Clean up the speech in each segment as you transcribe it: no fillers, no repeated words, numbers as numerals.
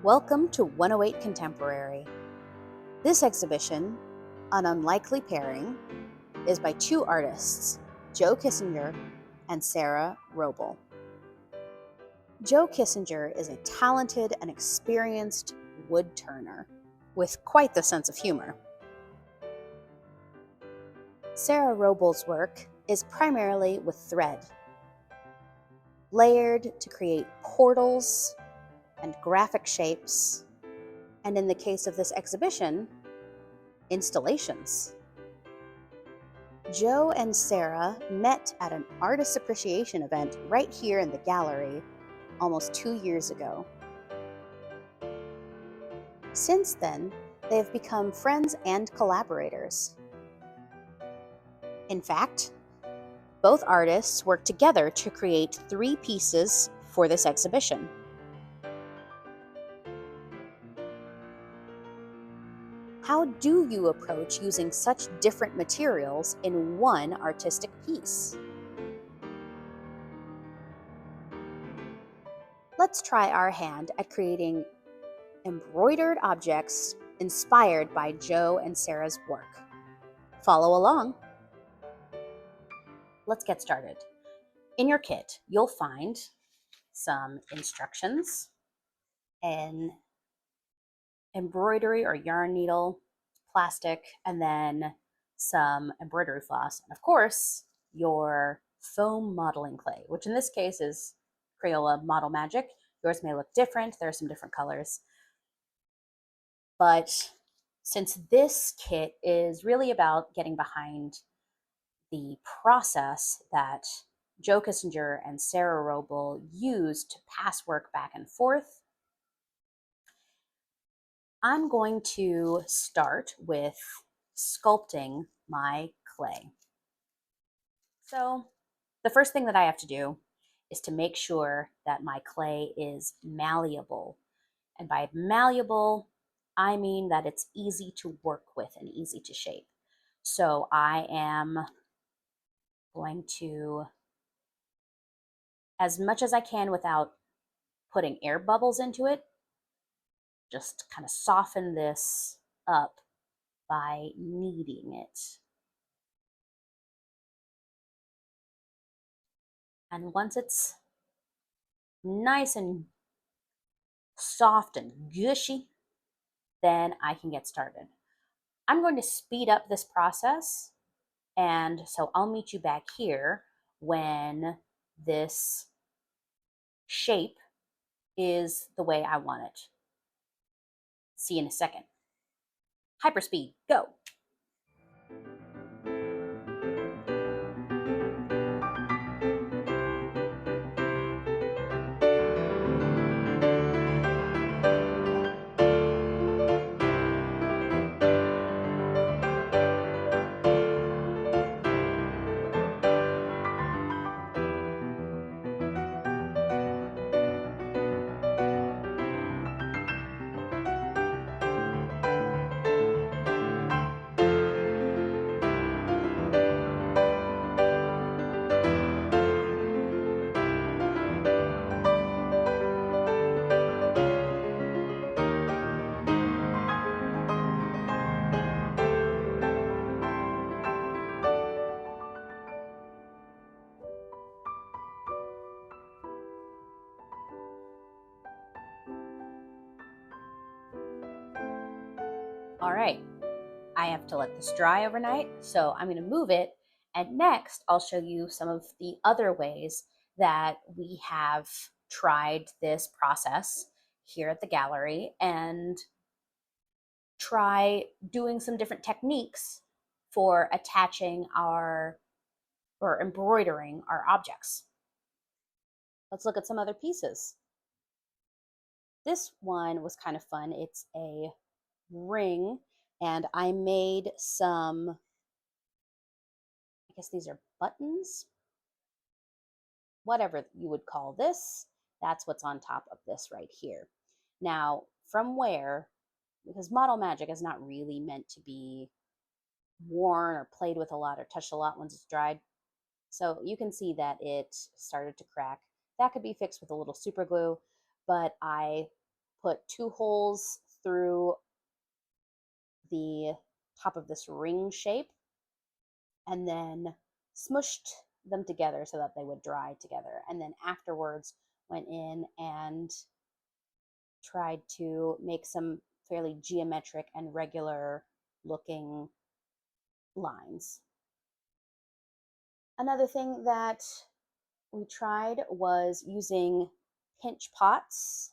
Welcome to 108 Contemporary. This exhibition, An Unlikely Pairing, is by two artists, Joe Kissinger and Sarah Roble. Joe Kissinger is a talented and experienced wood turner with quite the sense of humor. Sarah Roble's work is primarily with thread, layered to create portals and graphic shapes, and in the case of this exhibition, installations. Joe and Sarah met at an artist appreciation event right here in the gallery almost 2 years ago. Since then, they have become friends and collaborators. In fact, both artists worked together to create 3 pieces for this exhibition. How do you approach using such different materials in one artistic piece? Let's try our hand at creating embroidered objects inspired by Joe and Sarah's work. Follow along. Let's get started. In your kit, you'll find some instructions, an embroidery or yarn needle, plastic, and then some embroidery floss, and of course, your foam modeling clay, which in this case is Crayola Model Magic. Yours may look different. There are some different colors. But since this kit is really about getting behind the process that Joe Kissinger and Sarah Roble used to pass work back and forth, I'm going to start with sculpting my clay. So the first thing that I have to do is to make sure that my clay is malleable. And by malleable, I mean that it's easy to work with and easy to shape. So I am going to, as much as I can without putting air bubbles into it, just kind of soften this up by kneading it. And once it's nice and soft and gushy, then I can get started. I'm going to speed up this process, and so I'll meet you back here when this shape is the way I want it. See you in a second. Hyperspeed, go. All right, I have to let this dry overnight, so I'm going to move it. And next, I'll show you some of the other ways that we have tried this process here at the gallery and try doing some different techniques for attaching or embroidering our objects. Let's look at some other pieces. This one was kind of fun. It's a ring, and I made some, I guess these are buttons, whatever you would call this. That's what's on top of this right here. Now, from where, because Model Magic is not really meant to be worn or played with a lot or touched a lot once it's dried. So you can see that it started to crack. That could be fixed with a little super glue, but I put 2 holes through the top of this ring shape and then smushed them together so that they would dry together. And then afterwards went in and tried to make some fairly geometric and regular looking lines. Another thing that we tried was using pinch pots,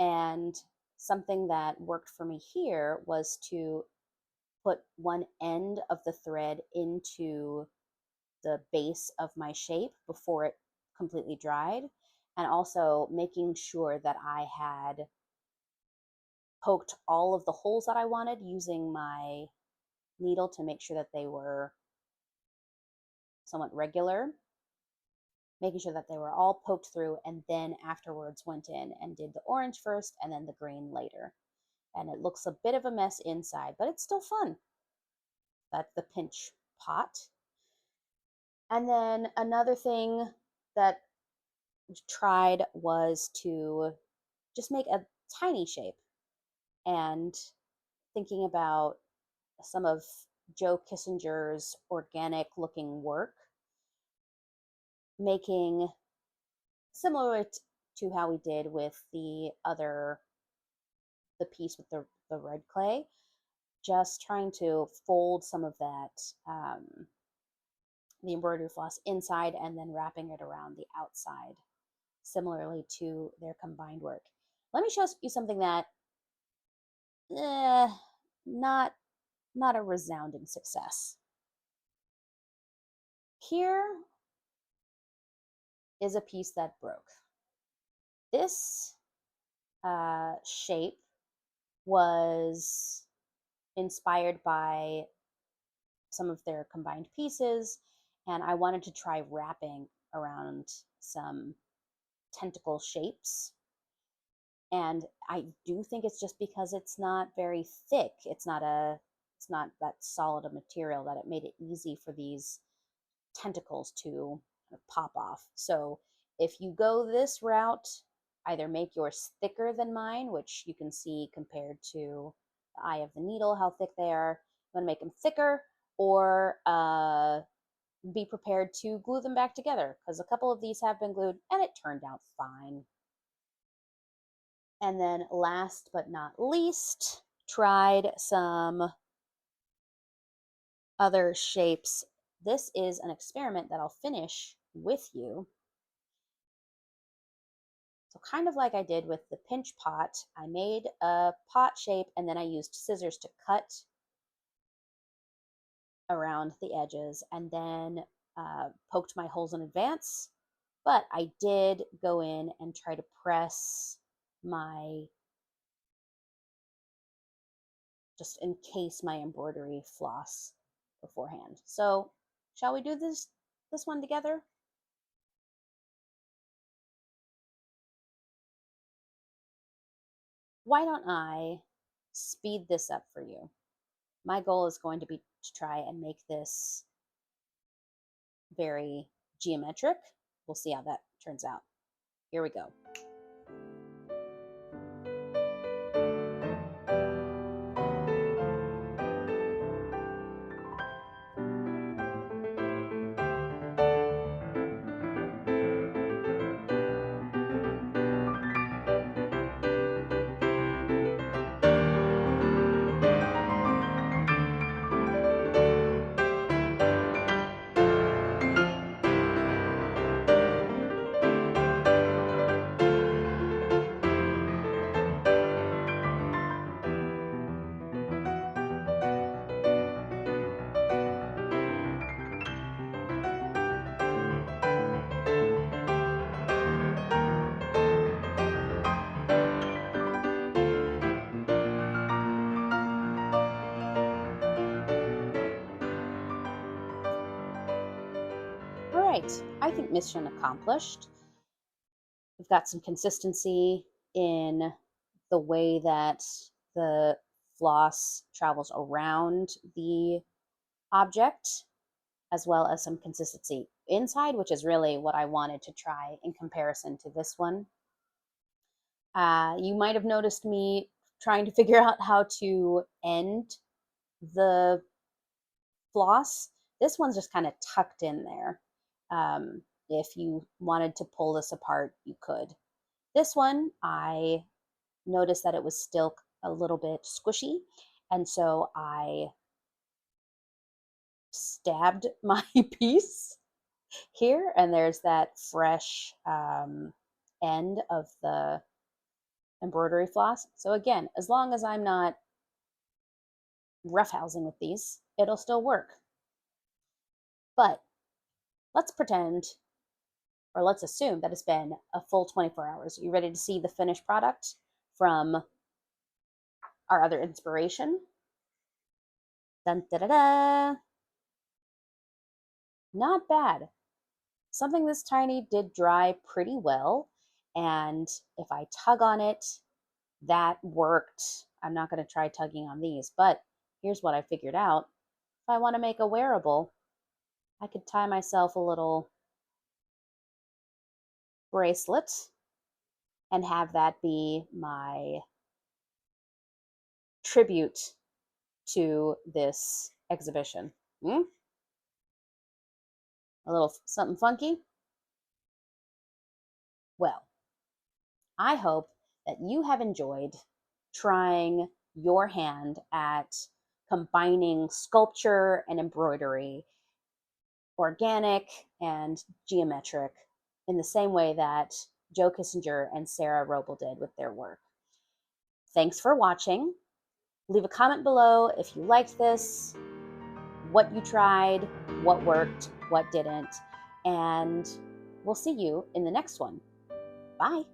and something that worked for me here was to put one end of the thread into the base of my shape before it completely dried, and also making sure that I had poked all of the holes that I wanted using my needle to make sure that they were somewhat regular, making sure that they were all poked through, and then afterwards went in and did the orange first and then the green later. And it looks a bit of a mess inside, but it's still fun. That's the pinch pot. And then another thing that we tried was to just make a tiny shape, and thinking about some of Joe Kissinger's organic looking work, making similar to how we did with the piece with the red clay, just trying to fold some of that, the embroidery floss inside and then wrapping it around the outside, similarly to their combined work. Let me show you something that, not a resounding success. Here is a piece that broke. This shape was inspired by some of their combined pieces, and I wanted to try wrapping around some tentacle shapes. And I do think it's just because it's not very thick. It's not that solid a material that it made it easy for these tentacles to kind of pop off. So if you go this route, either make yours thicker than mine, which you can see compared to the eye of the needle, how thick they are. You want to make them thicker, or be prepared to glue them back together, because a couple of these have been glued and it turned out fine. And then last but not least, tried some other shapes. This is an experiment that I'll finish with you. So kind of like I did with the pinch pot, I made a pot shape and then I used scissors to cut around the edges, and then poked my holes in advance. But I did go in and try to press my, just encase my embroidery floss beforehand. So shall we do this one together? Why don't I speed this up for you? My goal is going to be to try and make this very geometric. We'll see how that turns out. Here we go. All right, I think mission accomplished. We've got some consistency in the way that the floss travels around the object, as well as some consistency inside, which is really what I wanted to try in comparison to this one. You might have noticed me trying to figure out how to end the floss. This one's just kind of tucked in there. If you wanted to pull this apart, you could. This one, I noticed that it was still a little bit squishy, and so I stabbed my piece here, and there's that fresh end of the embroidery floss. So again, as long as I'm not roughhousing with these, it'll still work. But let's pretend, or let's assume that it's been a full 24 hours. Are you ready to see the finished product from our other inspiration? Dun, da, da, da. Not bad. Something this tiny did dry pretty well, and if I tug on it, that worked. I'm not going to try tugging on these, but here's what I figured out. If I want to make a wearable, I could tie myself a little bracelet and have that be my tribute to this exhibition. A little something funky? Well, I hope that you have enjoyed trying your hand at combining sculpture and embroidery, organic and geometric, in the same way that Joe Kissinger and Sarah Roble did with their work. Thanks for watching. Leave a comment below if you liked this, what you tried, what worked, what didn't, and we'll see you in the next one. Bye.